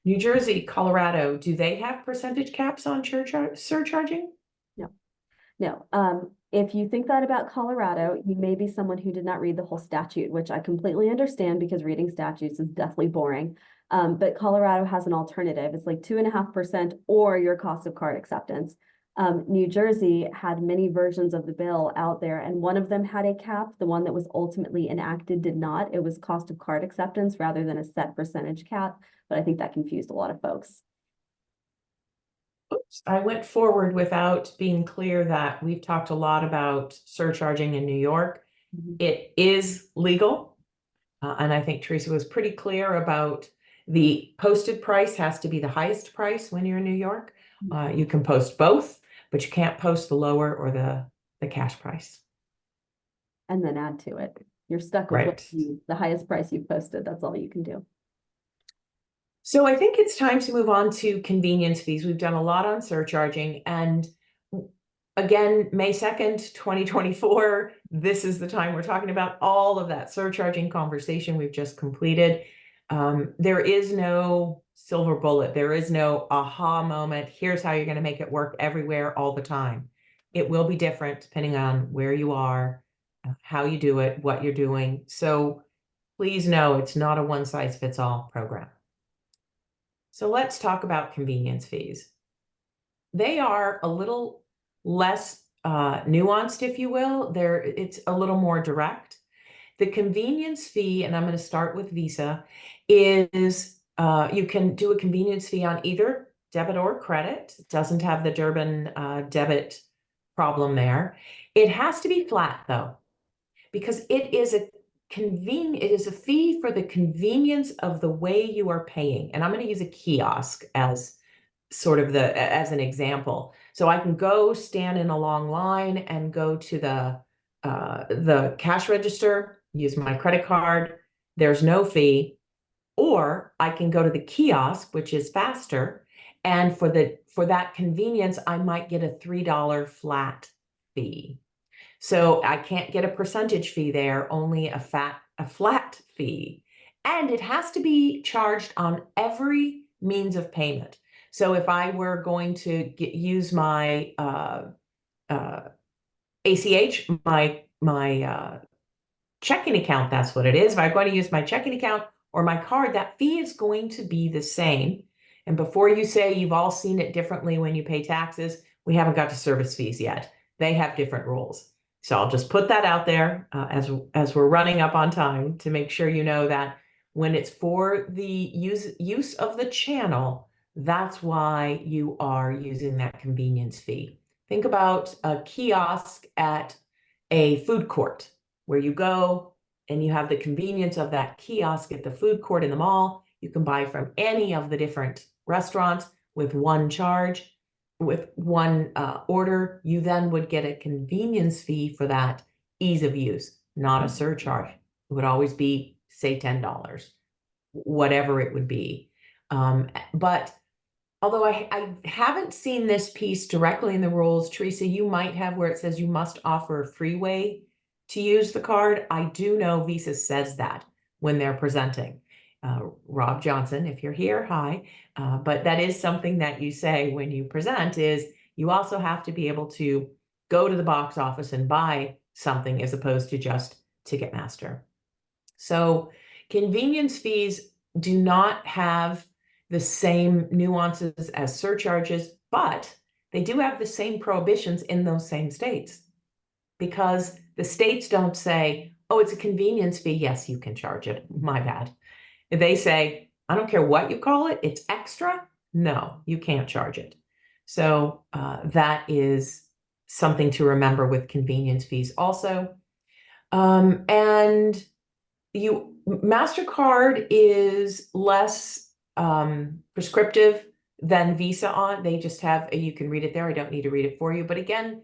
New Jersey, Colorado, do they have percentage caps on surcharging? No. If you think that about Colorado, you may be someone who did not read the whole statute, which I completely understand because reading statutes is definitely boring. But Colorado has an alternative. It's like 2.5% or your cost of card acceptance. New Jersey had many versions of the bill out there, and one of them had a cap. The one that was ultimately enacted did not. It was cost of card acceptance rather than a set percentage cap. But I think that confused a lot of folks. Oops, I went forward without being clear that we've talked a lot about surcharging in New York. It is legal. And I think Teresa was pretty clear about the posted price has to be the highest price when you're in New York. You can post both, but you can't post the lower or the cash price. And then add to it. You're stuck with Right. the highest price you've posted. That's all you can do. So I think it's time to move on to convenience fees. We've done a lot on surcharging, and again, May 2nd, 2024, this is the time we're talking about all of that surcharging conversation we've just completed. There is no silver bullet. There is no aha moment. Here's how you're going to make it work everywhere all the time. It will be different depending on where you are, how you do it, what you're doing. So please know it's not a one-size-fits-all program. So let's talk about convenience fees. They are a little less nuanced, if you will. It's a little more direct. The convenience fee, and I'm going to start with Visa, is you can do a convenience fee on either debit or credit. It doesn't have the Durbin debit problem there. It has to be flat though, because it is a fee for the convenience of the way you are paying. And I'm going to use a kiosk as sort of as an example. So I can go stand in a long line and go to the cash register, use my credit card. There's no fee. Or I can go to the kiosk, which is faster. And for that convenience, I might get a $3 flat fee. So I can't get a percentage fee there, only a flat fee. And it has to be charged on every means of payment. So if I were going to use my ACH, my checking account, that's what it is. If I'm going to use my checking account or my card, that fee is going to be the same. And before you say you've all seen it differently when you pay taxes, we haven't got to service fees yet. They have different rules. So I'll just put that out there as we're running up on time to make sure you know that when it's for the use of the channel, that's why you are using that convenience fee. Think about a kiosk at a food court where you go and you have the convenience of that kiosk at the food court in the mall. You can buy from any of the different restaurants with one charge, with one order. You then would get a convenience fee for that ease of use, not a surcharge. It would always be, say, $10, whatever it would be. But although I haven't seen this piece directly in the rules, Teresa, you might have where it says you must offer a free way to use the card. I do know Visa says that when they're presenting. Rob Johnson, if you're here, hi. But that is something that you say when you present is you also have to be able to go to the box office and buy something as opposed to just Ticketmaster. So convenience fees do not have the same nuances as surcharges, but they do have the same prohibitions in those same states because the states don't say, oh, it's a convenience fee. Yes, you can charge it. My bad. They say, I don't care what you call it. It's extra. No, you can't charge it. So that is something to remember with convenience fees also. And MasterCard is less prescriptive than Visa on. They just have, you can read it there. I don't need to read it for you. But again,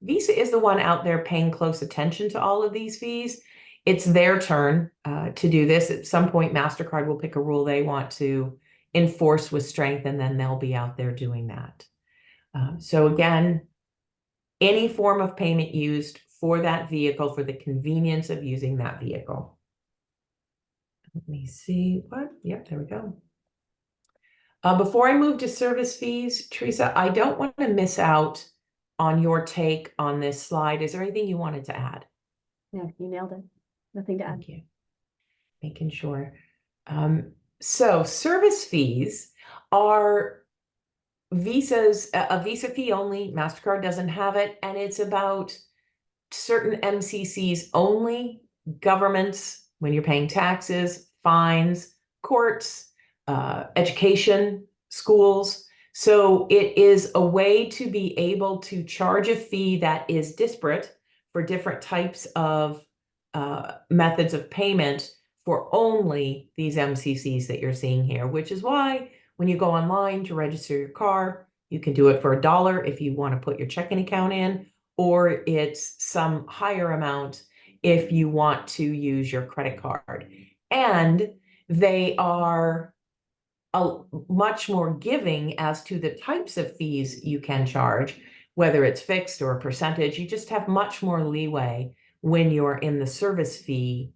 Visa is the one out there paying close attention to all of these fees. It's their turn to do this. At some point, MasterCard will pick a rule they want to enforce with strength, and then they'll be out there doing that. So again, any form of payment used for that vehicle, for the convenience of using that vehicle. Let me see what, yep, there we go. Before I move to service fees, Teresa, I don't want to miss out on your take on this slide. Is there anything you wanted to add? No, you nailed it. Nothing to add. Thank you. Making sure. So service fees are Visa's, a Visa fee only. MasterCard doesn't have it, and it's about certain MCCs only, governments, when you're paying taxes, fines, courts, education, schools. So it is a way to be able to charge a fee that is disparate for different types of methods of payment for only these MCCs that you're seeing here, which is why when you go online to register your car, you can do it for $1 if you want to put your checking account in, or it's some higher amount if you want to use your credit card. And they are much more giving as to the types of fees you can charge, whether it's fixed or a percentage. You just have much more leeway when you're in the service fee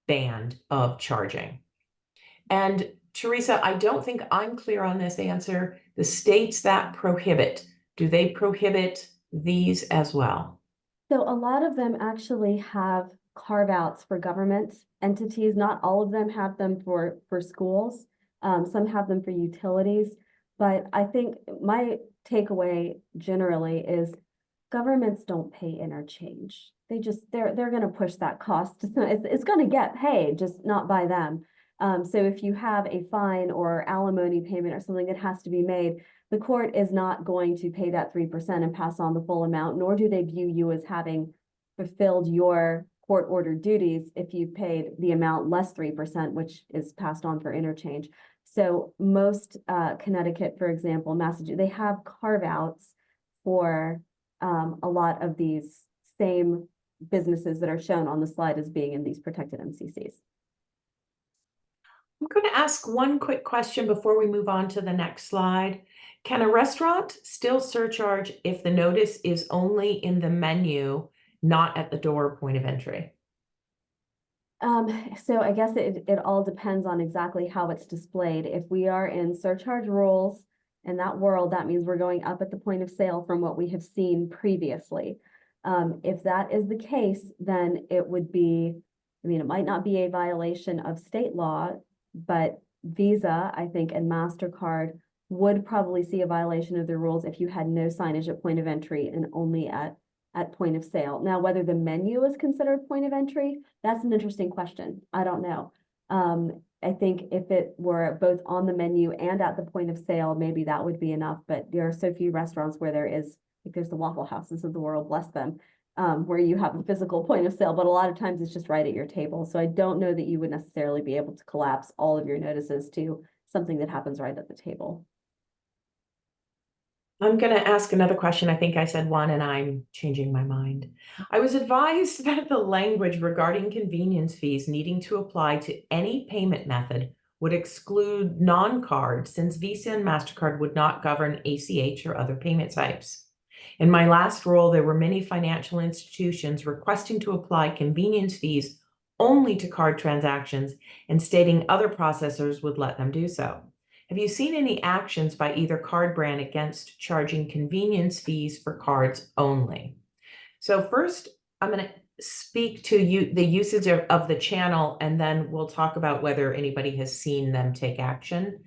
band of charging. And Teresa, I don't think I'm clear on this answer. The states that prohibit, do they prohibit these as well? So a lot of them actually have carve-outs for government entities. Not all of them have them for schools. Some have them for utilities. But I think my takeaway generally is governments don't pay interchange. They're going to push that cost. It's going to get paid, just not by them. So if you have a fine or alimony payment or something that has to be made, the court is not going to pay that 3% and pass on the full amount, nor do they view you as having fulfilled your court-ordered duties if you paid the amount less 3%, which is passed on for interchange. So most Connecticut, for example, Massachusetts, they have carve-outs for a lot of these same businesses that are shown on the slide as being in these protected MCCs. I'm going to ask one quick question before we move on to the next slide. Can a restaurant still surcharge if the notice is only in the menu, not at the door point of entry? So I guess it all depends on exactly how it's displayed. If we are in surcharge rules, In that world, that means we're going up at the point of sale from what we have seen previously. If that is the case, then it would be, I mean, it might not be a violation of state law, but Visa, I think, and MasterCard would probably see a violation of the rules if you had no signage at point of entry and only at point of sale. Now, whether the menu is considered point of entry, that's an interesting question. I don't know. I think if it were both on the menu and at the point of sale, maybe that would be enough. But there are so few restaurants where there is, like there's the Waffle Houses of the world, bless them, where you have a physical point of sale, but a lot of times it's just right at your table. So I don't know that you would necessarily be able to collapse all of your notices to something that happens right at the table. I'm going to ask another question. I think I said one and I'm changing my mind. I was advised that the language regarding convenience fees needing to apply to any payment method would exclude non-card, since Visa and MasterCard would not govern ACH or other payment types. In my last role, there were many financial institutions requesting to apply convenience fees only to card transactions and stating other processors would let them do so. Have you seen any actions by either card brand against charging convenience fees for cards only? So first, I'm going to speak to the usage of the channel, and then we'll talk about whether anybody has seen them take action.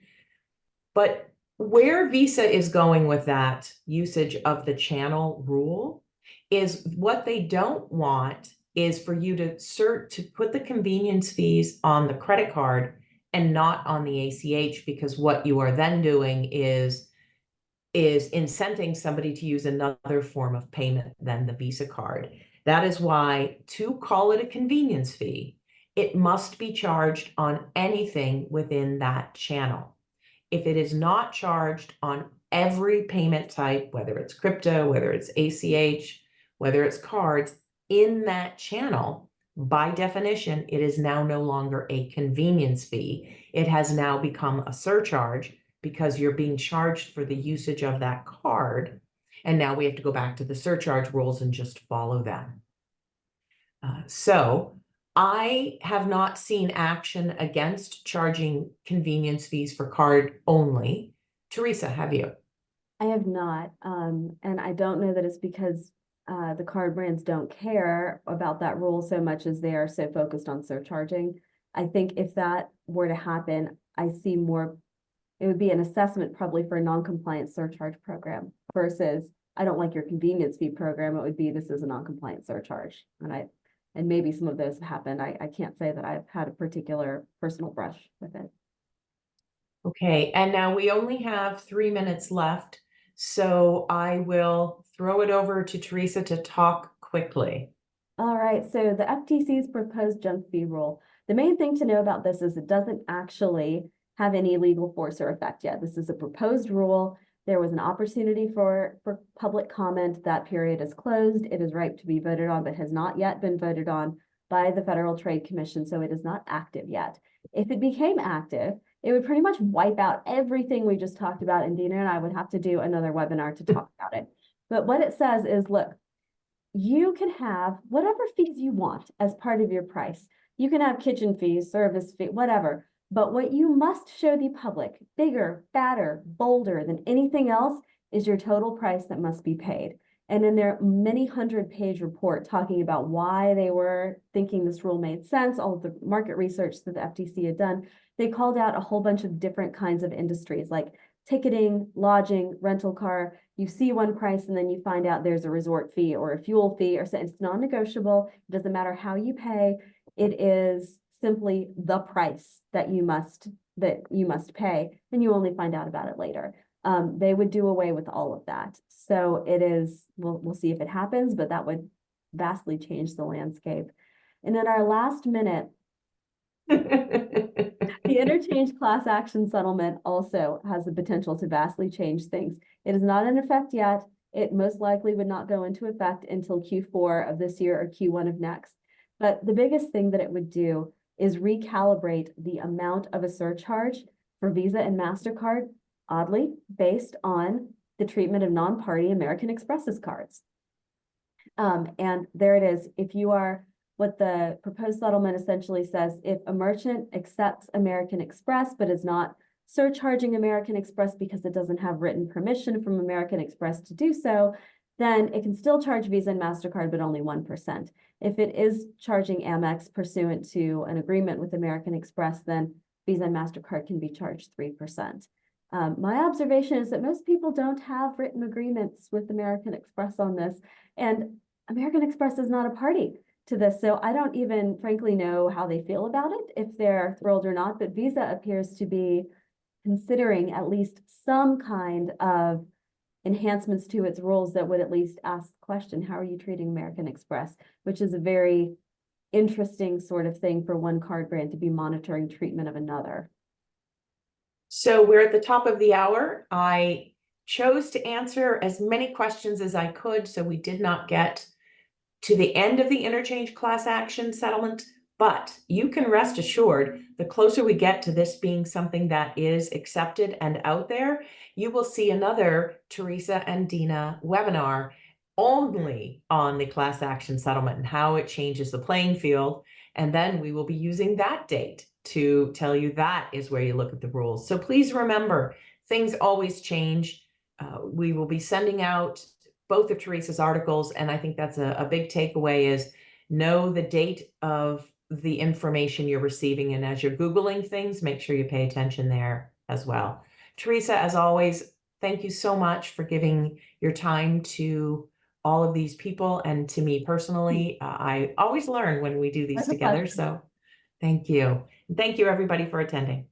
But where Visa is going with that usage of the channel rule is what they don't want is for you to put the convenience fees on the credit card and not on the ACH, because what you are then doing is incenting somebody to use another form of payment than the Visa card. That is why, to call it a convenience fee, it must be charged on anything within that channel. If it is not charged on every payment type, whether it's crypto, whether it's ACH, whether it's cards, in that channel, by definition, it is now no longer a convenience fee. It has now become a surcharge because you're being charged for the usage of that card. And now we have to go back to the surcharge rules and just follow them. So I have not seen action against charging convenience fees for card only. Teresa, have you? I have not, and I don't know that it's because the card brands don't care about that rule so much as they are so focused on surcharging. I think if that were to happen, I see more, it would be an assessment probably for a non-compliant surcharge program versus I don't like your convenience fee program. It would be this is a non-compliant surcharge. And maybe some of those have happened. I can't say that I've had a particular personal brush with it. Okay, and now we only have 3 minutes left, so I will throw it over to Teresa to talk quickly. All right, so the FTC's proposed junk fee rule. The main thing to know about this is it doesn't actually have any legal force or effect yet. This is a proposed rule. There was an opportunity for public comment. That period is closed. It is ripe to be voted on, but has not yet been voted on by the Federal Trade Commission, so it is not active yet. If it became active, it would pretty much wipe out everything we just talked about, and Dina and I would have to do another webinar to talk about it. But what it says is, look, you can have whatever fees you want as part of your price. You can have kitchen fees, service fee, whatever. But what you must show the public, bigger, badder, bolder than anything else, is your total price that must be paid. And in their many 100-page report talking about why they were thinking this rule made sense, all of the market research that the FTC had done, they called out a whole bunch of different kinds of industries like ticketing, lodging, rental car. You see one price and then you find out there's a resort fee or a fuel fee, or so it's non-negotiable. It doesn't matter how you pay. It is simply the price that you must pay, and you only find out about it later. They would do away with all of that. So it is, we'll see if it happens, but that would vastly change the landscape. And in our last minute, the interchange class action settlement also has the potential to vastly change things. It is not in effect yet. It most likely would not go into effect until Q4 of this year or Q1 of next. But the biggest thing that it would do is recalibrate the amount of a surcharge for Visa and MasterCard, oddly, based on the treatment of non-party American Express's cards. And there it is. If you are, what the proposed settlement essentially says, if a merchant accepts American Express but is not surcharging American Express because it doesn't have written permission from American Express to do so, then it can still charge Visa and MasterCard, but only 1%. If it is charging Amex pursuant to an agreement with American Express, then Visa and MasterCard can be charged 3%. My observation is that most people don't have written agreements with American Express on this, and American Express is not a party to this. So I don't even frankly know how they feel about it, if they're thrilled or not, but Visa appears to be considering at least some kind of enhancements to its rules that would at least ask the question, how are you treating American Express? Which is a very interesting sort of thing for one card brand to be monitoring treatment of another. So we're at the top of the hour. I chose to answer as many questions as I could, so we did not get to the end of the interchange class action settlement, but you can rest assured the closer we get to this being something that is accepted and out there, you will see another Teresa and Dina webinar only on the class action settlement and how it changes the playing field. And then we will be using that date to tell you that is where you look at the rules. So please remember, things always change. We will be sending out both of Teresa's articles, and I think that's a big takeaway is know the date of the information you're receiving, and as you're Googling things, make sure you pay attention there as well. Teresa, as always, thank you so much for giving your time to all of these people and to me personally. I always learn when we do these That's a together, pleasure. so thank you. And thank you everybody for attending.